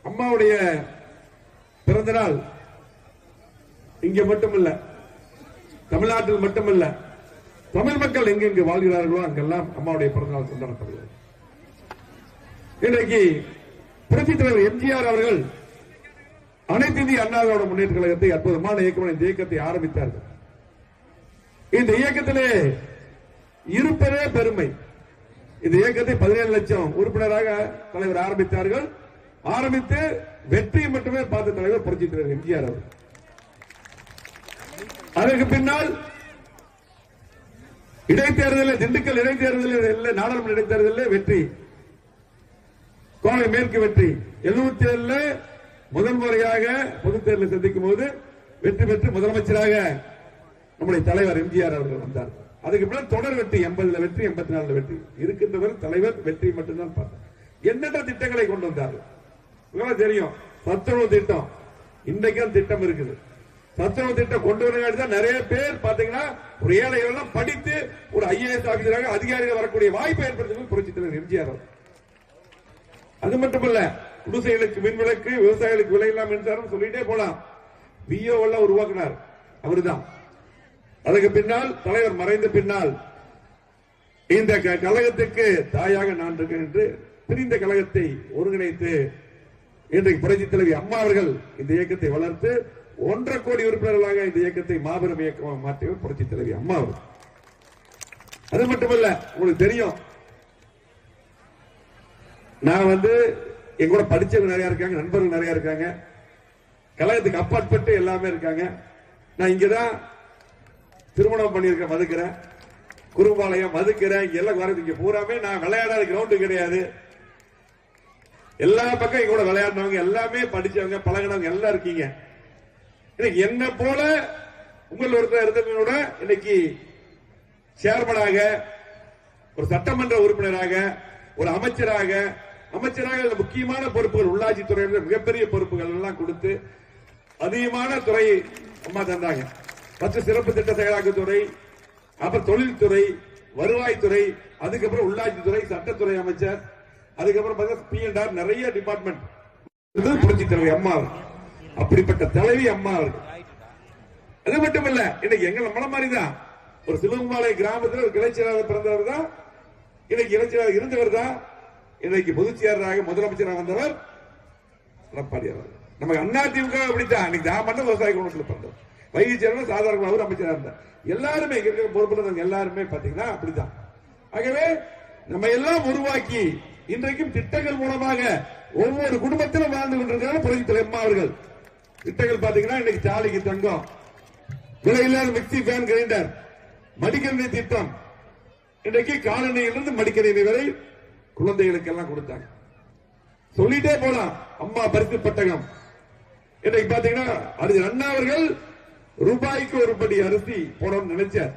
அம்மாவுடைய பிறந்த நாள் இங்க மட்டுமல்ல, தமிழ்நாட்டில் மட்டுமல்ல, தமிழ் மக்கள் எங்கெங்கு வாழ்கிறார்களோ அங்கெல்லாம் அம்மாவுடைய பிறந்த நாள் கொண்டாடப்படுகிறது. இன்றைக்கு புரட்சித் தலைவர் எம்ஜிஆர் அவர்கள் அனைத்து இந்திய அண்ணா திராவிட முன்னேற்ற கழகத்தை அற்புதமான இயக்கம், இந்த இயக்கத்தை ஆரம்பித்தார்கள். இந்த இயக்கத்திலே இருப்பதே பெருமை. இந்த இயக்கத்தை 17 லட்சம் உறுப்பினராக தலைவர் ஆரம்பித்தார்கள். ஆரம்பித்து வெற்றி மட்டுமே பார்த்த தலைவர் புரட்சித் தலைவர் எம்ஜிஆர் அவர்கள். அதற்கு பின்னால் இடைத்தேர்தலில், திண்டுக்கல் இடைத்தேர்தலில், நாடாளுமன்ற இடைத்தேர்தலில் வெற்றி, கோவை மேற்கு வெற்றி, 77 முதல் முறையாக பொதுத் தேர்தலை சந்திக்கும் போது வெற்றி பெற்று முதலமைச்சராக நம்முடைய தலைவர் எம்ஜிஆர் அவர்கள் வந்தார். அதுக்கு பின்னால் தொடர் வெற்றி, 80 வெற்றி, 84 வெற்றி. இருக்கின்றவர் தலைவர் வெற்றி மட்டும்தான் பார்த்தார். எண்ணற்ற திட்டங்களை கொண்டு வந்தார்கள். தெரியும், சத்துணவு திட்டம், இன்றைக்கும் திட்டம் இருக்குது. சத்துணவு திட்டம் கொண்டு வரதான் நிறைய பேர் பாத்தீங்கன்னா ஒரு ஏழைகள் படித்து ஒரு IAS ஆபீசராக அதிகாரிகள் வரக்கூடிய வாய்ப்பை ஏற்படுத்தி புரட்சித் தலைவர் எம்ஜிஆர் அவர்கள். அது மட்டுமல்ல, குடிசைகளுக்கு மின்விளக்கு, விவசாயிகளுக்கு விலையில்லா மின்சாரம் சொல்லிட்டே போலாம். VO உருவாக்கினார் அவர்தான். அதுக்கு பின்னால் தலைவர் மறைந்த பின்னால் இந்த கழகத்துக்கு தாயாக நான் இருக்கேன் என்று பிரிந்த கழகத்தை ஒருங்கிணைத்து இன்றைக்கு புரட்சித் தலைவி அம்மா அவர்கள் இந்த இயக்கத்தை வளர்த்து 1.5 கோடி உறுப்பினர்களாக இந்த இயக்கத்தை மாபெரும் இயக்கமாக மாற்றியவர் புரட்சித் தலைவி அம்மா அவர்கள். அது மட்டுமல்ல, உங்களுக்கு தெரியும், நான் எங்கூட படிச்சவங்க நிறைய இருக்காங்க, நண்பர்கள் நிறைய இருக்காங்க, கழகத்துக்கு அப்பாற்பட்டு எல்லாமே இருக்காங்க. நான் இங்கதான் திருமணம் பண்ணிருக்கேன், மதுக்கிறேன், குறும்பாளையம் மதுக்கிறேன், எல்லாம் வரதுக்கு பூராமே நான் விளையாடாத கிரவுண்டு கிடையாது. எல்லா பக்கம் கூட விளையாடினவங்க எல்லாமே படிச்சவங்க, பழகினவங்க எல்லாம் இருக்கீங்க. என்ன போல உங்கள் ஒருத்தர் இருந்தவங்களோட இன்னைக்கு சேர்மனாக, ஒரு சட்டமன்ற உறுப்பினராக, ஒரு அமைச்சராக முக்கியமான பொறுப்புகள், உள்ளாட்சி துறையில் மிகப்பெரிய பொறுப்புகள் எல்லாம் கொடுத்து அதிகமான துறை அம்மா தந்தாங்க. 10 சிறப்பு திட்ட செயலாக்கத்துறை, அப்புறம் தொழில்துறை, வருவாய்த்துறை, அதுக்கப்புறம் உள்ளாட்சித்துறை, சட்டத்துறை அமைச்சர், அதுக்கப்புறம் P&R, நிறைய டிபார்ட்மெண்ட் புரட்சித் தலைவி அம்மா. அப்படிப்பட்ட தலைவி அம்மா அவர்கள். அது மட்டுமல்ல, இன்னைக்கு எங்க நம்மள மாதிரிதான் ஒரு சிவகுமாலை கிராமத்தில் ஒரு கிளைச்சலாக பிறந்தவர் தான், இன்னைக்கு இளைஞராக இருந்தவர் தான், இன்னைக்கு பொதுச் செயலராக முதலமைச்சராக வந்தவர் எடப்பாடியார். நமக்கு அதிமுக அப்படித்தான். இன்னைக்கு தாமண்ட விவசாய குடும்பத்தில் பிறந்தவர், வைகை சேர்ந்த சாதாரண அவர் அமைச்சராக இருந்தார். எல்லாருமே பொறுப்பு எல்லாருமே பாத்தீங்கன்னா அப்படித்தான். ஆகவே நம்ம எல்லாம் உருவாக்கி இன்றைக்கும் திட்டங்கள் மூலமாக ஒவ்வொரு குடும்பத்திலும் வாழ்ந்து கொண்டிருக்கிறார் புரட்சித் தலைவர் அம்மா அவர்கள். திட்டங்கள் பாத்தீங்கன்னா இன்னைக்கு சாலைக்கு தங்கம், விலையில்லாத மிக்சி, ஃபேன், கிரைண்டர், மடிக்கணினி திட்டம், இன்றைக்கு காலனியிலிருந்து மடிக்கணினி வரை குழந்தைகளுக்கு எல்லாம் கொடுத்தாங்க. சொல்லிட்டே போலாம். அம்மா பரிசு பட்டகம் இன்னைக்கு பாத்தீங்கன்னா அறிஞர் அண்ணா அவர்கள் ரூபாய்க்கு ஒரு படி அரிசி போடணும்னு நினைச்சார்.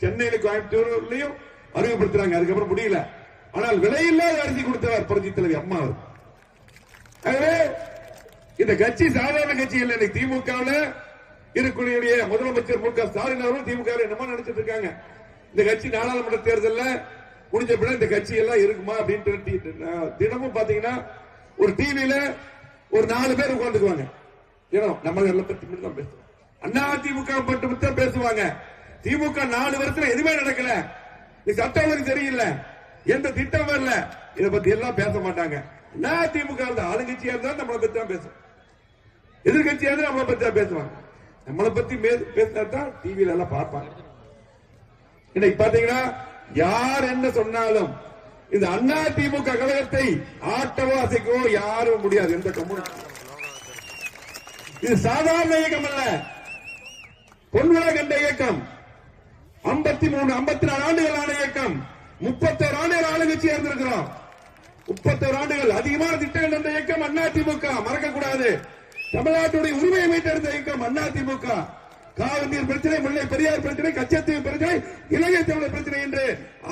சென்னையில, கோயம்புத்தூர்லயும் அறிமுகப்படுத்துறாங்க, அதுக்கப்புறம் முடியல. ஆனால் விலையில்லாத அரிசி கொடுத்தவர் புரட்சித் தலைவி அம்மா அவர். ஆகவே இந்த கட்சி சாதாரண கட்சி இல்லை. இன்னைக்கு திமுகவில் இருக்கக்கூடிய முதலமைச்சர் MK ஸ்டாலின் அவர்கள் திமுக என்னமோ நினைச்சிட்டு இருக்காங்க. இந்த கட்சி நாடாளுமன்ற தேர்தலில் முடிஞ்ச பின்ன இந்த கட்சி எல்லாம் இருக்குமா அப்படின்ட்டு தினமும் பாத்தீங்கன்னா ஒரு டிவியில ஒரு 4 பேர் உட்காந்துக்குவாங்க. நம்ம பத்தி தான் பேசுவோம். அதிமுக பற்றி பேசுவாங்க. திமுக 4 வருஷத்துல எதுவுமே நடக்கல, சட்டம் ஒழுங்கு சரியில்லை, எந்த திட்டம் வரல, இதை பத்தி எல்லாம் பேச மாட்டாங்க. அதிமுக ஆளுங்கட்சியா இருந்தா நம்மளை பத்தி தான் பேசுவோம், எதிர்கட்சியா இருந்தா நம்மளை பத்தி தான் பேசுவாங்க. நம்மளை பத்தி பேசினா தான் டிவியில எல்லாம் பார்ப்பாங்க. இன்னைக்கு பாத்தீங்கன்னா யார் என்ன சொன்னாலும் இந்த அதிமுக கழகத்தை ஆட்டவோ அசைக்கவோ யாரும் முடியாது. எந்த கம்யூனிஸ்ட் இது சாதாரண இயக்கம் அல்ல, பொன்விழா கண்ட இயக்கம். 53, 54 ஆண்டுகளான இயக்கம். 31 ஆண்டுகள் ஆளுங்கட்சியா இருந்திருக்கிறோம். 31 ஆண்டுகள் அதிகமான திட்டங்கள் தந்த இயக்கம் அதிமுக. மறக்க கூடாது. தமிழ்நாட்டுடைய உரிமையை மீட்டெடுத்த இயக்கம் அதிமுக. காவிரி நீர் பிரச்சனை, முல்லை பெரியார் பிரச்சனை, கச்சத்தீவு பிரச்சனை, இலங்கை தமிழர் பிரச்சனை என்று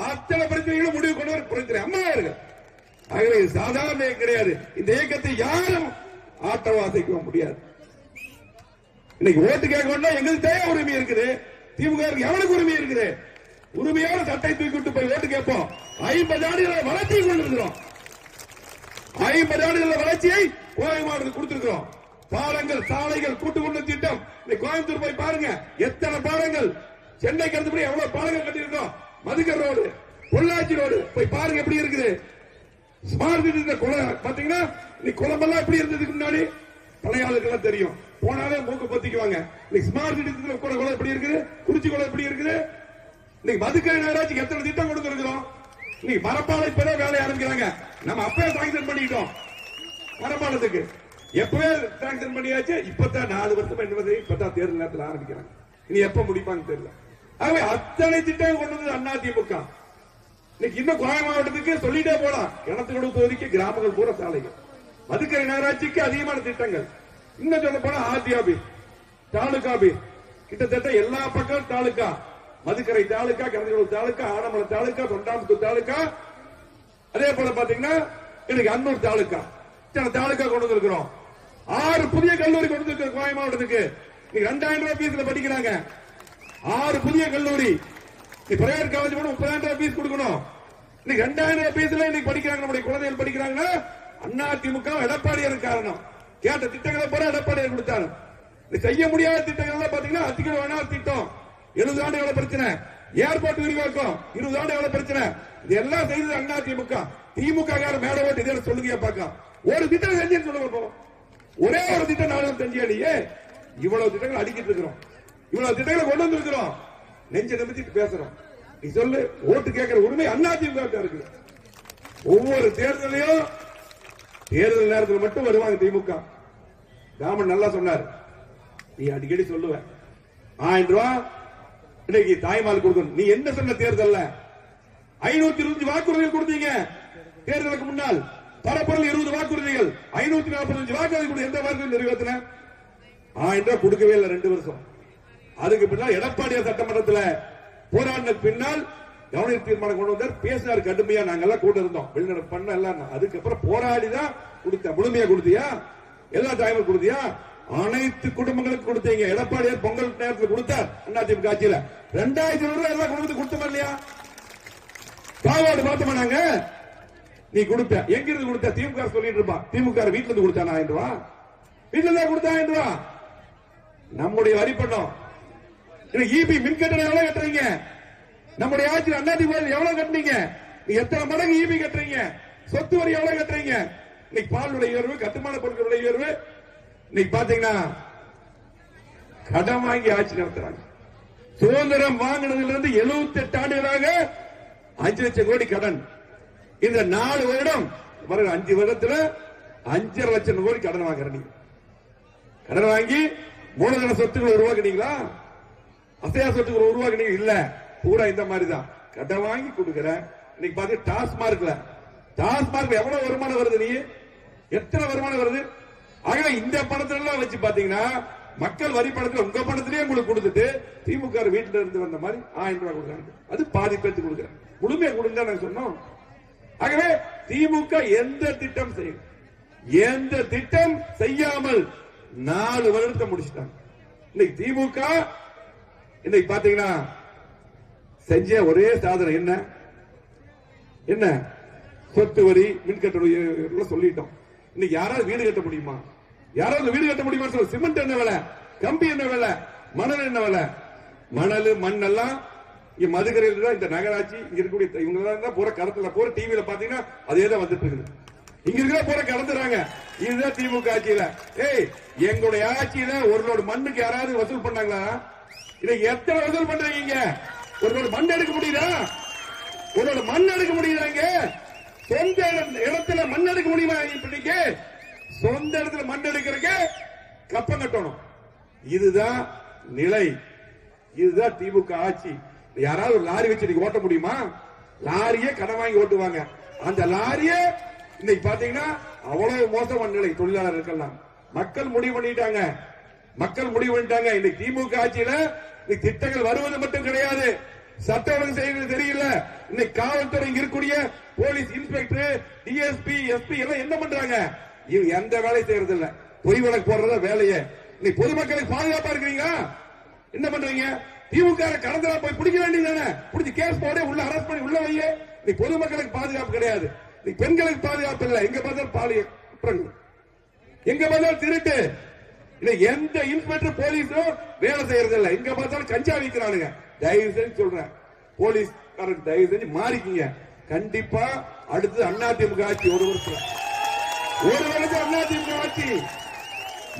அத்தனை பிரச்சனைகளும் முடிவு கொண்டு வர பிரச்சனை அம்மா அவர்கள். ஆகவே சாதாரண கிடையாது. இந்த இயக்கத்தை யாரும் ஆட்டவாசிக்க முடியாது. இன்னைக்கு ஓட்டு கேட்க எங்களுக்கு தேவை உரிமை இருக்குது. திமுக எவனுக்கு உரிமை இருக்குது? உரிமையோட சட்டை தூக்கிட்டு போய் ஓட்டு கேட்போம். 50 ஆண்டுகளை வளர்த்தி கொண்டிருக்கிறோம். 50 ஆண்டுகள வளர்ச்சியை கோவை மாவட்டத்தில் கொடுத்திருக்கிறோம். பாலங்கள், சாலைகள், கூட்டுக்குடிநீர் திட்டம். கோயம்புத்தூர் போய் பாருங்க, எத்தனை பாலங்கள். சென்னைக்கு அடுத்தபடி எவ்வளவு பாலங்கள் கட்டியிருக்கோம். மதுக்கர் ரோடு, பொள்ளாச்சி ரோடு போய் பாருங்க எப்படி இருக்குது. ஸ்மார்ட் சிட்டி பாத்தீங்கன்னா குளமெல்லாம் எப்படி இருந்ததுக்கு முன்னாடி பழைய ஆளுக்கெல்லாம் தெரியும். போனாலே மூக்க பொத்திக்குவாங்க. ஸ்மார்ட் சிட்டி குளம் எப்படி இருக்குது, குறிச்சி குளம் எப்படி இருக்குது. இன்னைக்கு மதுக்கரை நகராட்சிக்கு எத்தனை திட்டம் கொடுத்திருக்கிறோம். இன்னைக்கு மரப்பாலம் இப்பதான் வேலை ஆரம்பிக்கிறாங்க. நம்ம அப்பவே சாங்ஷன் பண்ணிட்டோம். மரப்பாலத்துக்கு எப்பவே சாங்ஷன் பண்ணியாச்சு. இப்பதான் 4 வருஷமா இப்பதான் தேர்தல் நேரத்தில் ஆரம்பிக்கிறாங்க. இனி எப்ப முடிப்பாங்க தெரியல. ஆகவே அத்தனை திட்டம் கொண்டு வந்தது அதிமுக. இன்னைக்கு இன்னும் கோவை மாவட்டத்துக்கு சொல்லிட்டே போலாம். கிணத்துக்கடவு தொகுதிக்கு கிராமங்கள் பூரா சாலைகள், மதுக்கரை நகராட்சிக்கு அதிகமான திட்டங்கள். இன்னும் சொல்ல போனா ஆர்டி ஆபீஸ், தாலுகா ஆபீஸ், கிட்டத்தட்ட எல்லா பக்கம் தாலுகா, மதுக்கரை தாலுகா, கிணத்துக்கடவு தாலுகா, ஆனமலை தாலுகா, தொண்டாமுத்தூர் தாலுகா, அதே போல பாத்தீங்கன்னா இன்னைக்கு அன்னூர் தாலுகா, தாலுகா கொண்டு வந்திருக்கிறோம். 6 புதிய கல்லூரி கொண்டு வந்திருக்கிறோம் கோவை மாவட்டத்துக்கு. 2000 ரூபாய் பீஸ்ல படிக்கிறாங்க. 6 புதிய கல்லூரி. பிரைவேட் காலேஜ் கூட 30,000 ரூபாய் பீஸ் கொடுக்கணும். இன்னைக்கு 2000 ரூபாய் பீஸ்ல இன்னைக்கு படிக்கிறாங்க. நம்முடைய குழந்தைகள் படிக்கிறாங்கன்னா அதிமுக எடப்பாடியார் காரணம். கேட்ட திட்டங்களை பூரா எடப்பாடியார் கொடுத்தாரு. செய்ய முடியாத திட்டங்கள் பாத்தீங்கன்னா அதிக வேணாம் திட்டம் 70 ஆண்டு கால பிரச்சனை, ஏர்போர்ட் விரிவாக்கம் 20 ஆண்டு கால பிரச்சனை. இதெல்லாம் செய்தது அதிமுக. திமுக மேல ஓட்டு இதை சொல்லுங்க பார்க்க. ஒரு திட்டம் செஞ்சு சொல்லுங்க. ஒரே ஒரு திட்டம் நானும் செஞ்சியே. இவ்வளவு திட்டங்கள் அடிக்கிட்டு இருக்கிறோம். இவ்வளவு திட்டங்களை கொண்டு வந்திருக்கிறோம். நெஞ்ச நிமித்திட்டு பேசுறோம். நீ சொல்லு, ஓட்டு கேட்கிற உரிமை அதிமுக இருக்கு. ஒவ்வொரு தேர்தலையும் தேர்தல் நேரத்தில் மட்டும் வருவாங்க திமுக. ராமன் நல்லா சொன்னார். நீ அடிக்கடி சொல்லுவ 1000 ரூபாய் இன்னைக்கு தாய்மால் கொடுக்கணும். நீ என்ன சொன்ன தேர்தல் 525 வாக்குறுதிகள் கொடுத்தீங்க. தேர்தலுக்கு முன்னால் பரப்பொருள் 20 வாக்குறுதிகள், 545 வாக்குறுதி. எந்த வாக்குறுதி நிறைவேற்றின? 1000 ரூபாய் கொடுக்கவே இல்லை 2 வருஷம். அதுக்கு பின்னால் எடப்பாடியார் சட்டமன்றத்தில் போராடின பின்னால் கவர்னர் தீர்மானம் கொண்டு வந்தார். பேசினார் கடுமையா. நாங்கெல்லாம் கூட இருந்தோம். வெளிநடப்பு பண்ண எல்லாம். அதுக்கப்புறம் போராடிதான் கொடுத்த. முழுமையா கொடுத்தியா? எல்லா டைமும் கொடுத்தியா? அனைத்து குடும்பங்களுக்கு கொடுத்தீங்க. எடப்பாடியார் பொங்கல் நேரத்தில் கொடுத்தார். அதிமுக ஆட்சியில் 2000 ரூபாய் எல்லாம் கொண்டு வந்து கொடுத்தோம் இல்லையா? பாவாடு பார்த்தோமா நாங்க? நீ கொடுத்த எங்க இருந்து கொடுத்த? திமுக சொல்லிட்டு இருப்பான். திமுக வீட்டுல இருந்து கொடுத்தானா 1000 ரூபாய்? வீட்டுல இருந்தா கொடுத்தா 1000 ரூபாய். நம்முடைய வரி பணம். இபி மின் கட்டணம் எவ்வளவு கட்டுறீங்க? நம்முடைய ஆட்சியில் அதிமுக எவ்வளவு கட்டுறீங்க? எத்தனை மடங்கு இபி கட்டுறீங்க? சொத்து வரி எவ்வளவு கட்டுறீங்க? இன்னைக்கு பால் விலை உயர்வு, கட்டுமான பொருட்கள் விலை உயர்வு. இன்னைக்கு பாத்தீங்கன்னா கடன் வாங்கி ஆட்சி நடத்துறாங்க. சுதந்திரம் வாங்கினதுல இருந்து 78 ஆண்டுகளாக 5 லட்சம் கோடி கடன். இந்த 4 வருடம் 5 வருடத்துல 5.5 லட்சம் கோடி கடன் வாங்குறீங்க. கடன் வாங்கி மூலதன சொத்துக்களை உருவாக்குனீங்களா? அசையா சொத்துக்களை உருவாக்குனீங்க இல்ல. பூரா இந்த மாதிரி தான் கடன் வாங்கி கொடுக்கிற. இன்னைக்கு பாத்தீங்கன்னா டாஸ்மார்க் எவ்வளவு வருமானம் வருது? நீ எத்தனை வருமானம் வருது? ஆகவே இந்த பணத்திலாம் வச்சு பாத்தீங்கன்னா மக்கள் வரி பணத்தில் உங்க பணத்திலேயே உங்களுக்கு கொடுத்துட்டு திமுக வீட்டில இருந்து வந்த மாதிரி 1000 ரூபாய் கொடுக்குறாங்க. அது பாதி பேருக்கு கொடுக்குறேன். முழுமையா கொடுங்க நாங்க சொன்னோம். ஆகவே திமுக எந்த திட்டம் செய்யும், எந்த திட்டம் செய்யாமல் 4 வருடத்தை முடிச்சுட்டாங்க. இன்னைக்கு திமுக இன்னைக்கு பாத்தீங்கன்னா செஞ்ச ஒரே சாதனை என்ன? சொத்து வரி, மின்கட்டணம் சொல்லிட்டோம். இன்னைக்கு யாராவது வீடு கட்ட முடியுமா? யாராவது வீடு கட்ட முடியுமா? சிமெண்ட் என்ன விலை, கம்பி என்ன விலை, மணல் என்ன விலை? மணல் மண் எல்லாம் இங்க மதுக்கரையில் தான் இந்த நகராட்சி இங்க இருக்கக்கூடிய இவங்க தான் பூரா கடத்துல பூரா டிவியில பாத்தீங்கன்னா அதே தான் வந்துட்டு இருக்குது. இங்க இருக்கிற பூரா கடந்துறாங்க. இதுதான் திமுக ஆட்சியில. எங்களுடைய ஆட்சியில ஒரு லோடு மண்ணுக்கு யாராவது வசூல் பண்ணாங்களா? இன்னைக்கு எத்தனை வசூல் பண்றீங்க? ஒரு லோடு மண் எடுக்க முடியுதா? ஒரு லோடு மண் எடுக்க முடியுதாங்க? சொந்த இடத்துல மண் எடுக்க முடியுமா? இன்னைக்கு சொந்த இடத்துல மண் எடுக்கிறதுக்கு கப்பம் கட்டணும். இதுதான் நிலை. இதுதான் திமுக ஆட்சி. யாராவது ஒரு லாரி வச்சு ஓட்ட முடியுமா? லாரியே கடன் வாங்கி ஓட்டுவாங்க. அந்த லாரியே இன்னைக்கு பாத்தீங்கன்னா அவ்வளவு மோசமான நிலை. தொழிலாளர்கள் மக்கள் முடிவு பண்ணிட்டாங்க. இன்னைக்கு திமுக ஆட்சியில திட்டங்கள் வருவது மட்டும் கிடையாது, சட்ட ஒழுங்கு செய்வது தெரியல. இன்னைக்கு காவல்துறை இருக்கக்கூடிய போலீஸ் இன்ஸ்பெக்டர், டிஎஸ்பி, எஸ்பி எல்லாம் என்ன பண்றாங்க? எந்த வேலை செய்யறது இல்ல. பொய் வழக்கு போடுறத வேலையே. இன்னைக்கு பொதுமக்களுக்கு பாதுகாப்பா இருக்கிறீங்களா? என்ன பண்றீங்க? திமுக கடந்தா போய் பிடிக்க வேண்டியதானே? பிடிச்சி கேஸ் போட உள்ள அரெஸ்ட் பண்ணி உள்ள வையே. இன்னைக்கு பொதுமக்களுக்கு பாதுகாப்பு கிடையாது. பெண்களுக்கு பாதுகாப்பு இல்லை, எங்க பார்த்தாலும் பாலியல் குற்றங்கள், எங்க பார்த்தாலும் திருட்டு. எந்த இன்ஸ்பெக்டர் போலீஸும் வேலை செய்யறது இல்லை, எங்க பார்த்தாலும் கஞ்சா விற்கிறானுங்க. தயவு செஞ்சு சொல்றேன், போலீஸ்காரருக்கு தயவு செஞ்சு மாறிக்கீங்க. கண்டிப்பா அடுத்து அதிமுக ஆட்சி, ஒரு வருஷம் அதிமுக ஆட்சி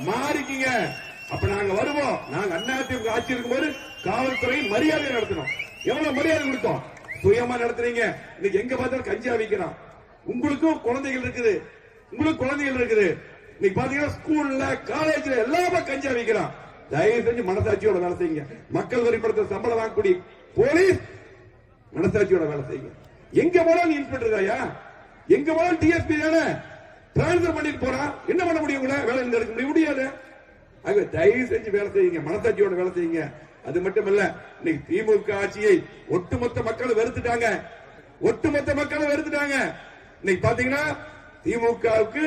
மாறிக்கீங்க. அப்ப நாங்க வருவோம். நாங்க அதிமுக ஆட்சி இருக்கும்போது காவல்துறை மரியாதை நடத்தணும். எவ்வளவு மரியாதை கொடுத்தோம், சுயமா நடத்துறீங்க. இன்னைக்கு எங்க பார்த்தாலும் கஞ்சா விற்கிறான். உங்களுக்கும் குழந்தைகள் இருக்குது, இன்னைக்கு பாத்தீங்கன்னா ஸ்கூல்ல காலேஜ்ல எல்லாமே கஞ்சா விற்கிறான். தயவு செஞ்சு மனசாட்சியோட வேலை செய்யுங்க. மக்கள் வரி படத்தை சம்பளம் வாங்கக்கூடிய போலீஸ் மனசாட்சியோட வேலை செய்யுங்க. எங்க போனாலும் இன்ஸ்பெக்டர் தாயா, எங்க போனாலும் டிஎஸ்பி தானே டிரான்ஸ்பர் பண்ணிட்டு போறான். என்ன பண்ண முடியும், வேலை எடுக்க முடியாது. தயவு செஞ்சு வேலை செய்யுங்க, மனசாட்சியோட வேலை செய்யுங்க. அது மட்டும் இல்ல, இன்னைக்கு திமுக ஆட்சியை ஒட்டுமொத்த மக்கள் வெறுத்துட்டாங்க. இன்னைக்கு பாத்தீங்கன்னா திமுகவுக்கு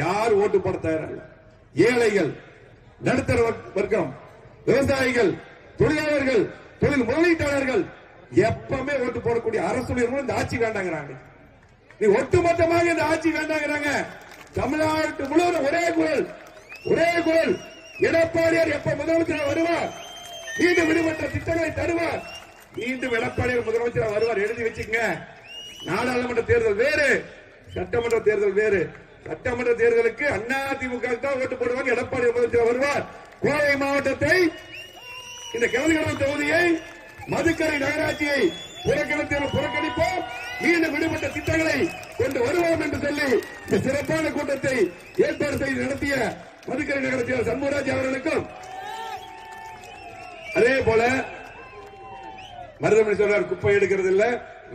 யார் ஓட்டு போட தயாரில்ல. ஏழைகள், நடுத்தர வர்க்கம், விவசாயிகள், தொழிலாளர்கள், தொழில் முதலீட்டாளர்கள் எப்பவுமே ஓட்டு போடக்கூடிய அரசு இந்த ஆட்சி வேண்டாங்கிறாங்க. நீ ஒட்டுமொத்தமாக இந்த ஆட்சி வேண்டாங்கிறாங்க. தமிழ்நாட்டு முழுவதும் ஒரே குரல் எடப்பாடியார் எப்ப முதலமைச்சர் வருவார், மீண்டும் விடுபட்ட திட்டங்களை தருவார், மீண்டும் எடப்பாடியார் முதலமைச்சர் வருவார். எழுதி வச்சுங்க. நாடாளுமன்ற தேர்தல் வேறு, சட்டமன்ற தேர்தல் வேறு. சட்டமன்ற தேர்தலுக்கு அதிமுக தான் ஓட்டு போடுவாங்க. எடப்பாடி முதலமைச்சர் வருவார். கோவை மாவட்டத்தை, இந்த கலைஞர் தொகுதியை, மதுக்கரை நகராட்சியை புறக்கணிப்போம், மீண்டும் விடுபட்ட திட்டங்களை கொண்டு வருவோம் என்று சொல்லி இந்த சிறப்பான கூட்டத்தை ஏற்பாடு செய்து நடத்திய மதுக்கரை நகராட்சியாளர் சண்முகராஜ் அவர்களுக்கும், அதே போல மருதமணி சொல்றார் குப்பை எடுக்கிறது இல்ல,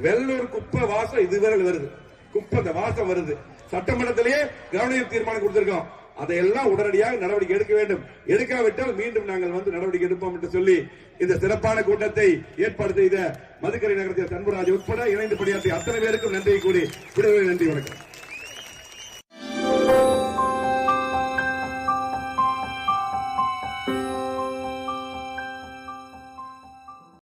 வெள்ளூர் குப்பை வாசம் இதுவரை வருது, குப்பை வாசம் வருது. சட்டமன்றத்திலேயே கவன தீர்மானம் கொடுத்திருக்கோம். அதையெல்லாம் உடனடியாக நடவடிக்கை எடுக்க வேண்டும். எடுக்காவிட்டால் மீண்டும் நாங்கள் நடவடிக்கை எடுப்போம் என்று சொல்லி இந்த சிறப்பான கூட்டத்தை ஏற்பாடு செய்த மதுக்கரை நகரத்தில் சண்முகராஜ் உட்பட இணைந்து பணியாற்றிய அத்தனை பேருக்கும் நன்றியை கூறி விடுதலை. நன்றி, வணக்கம்.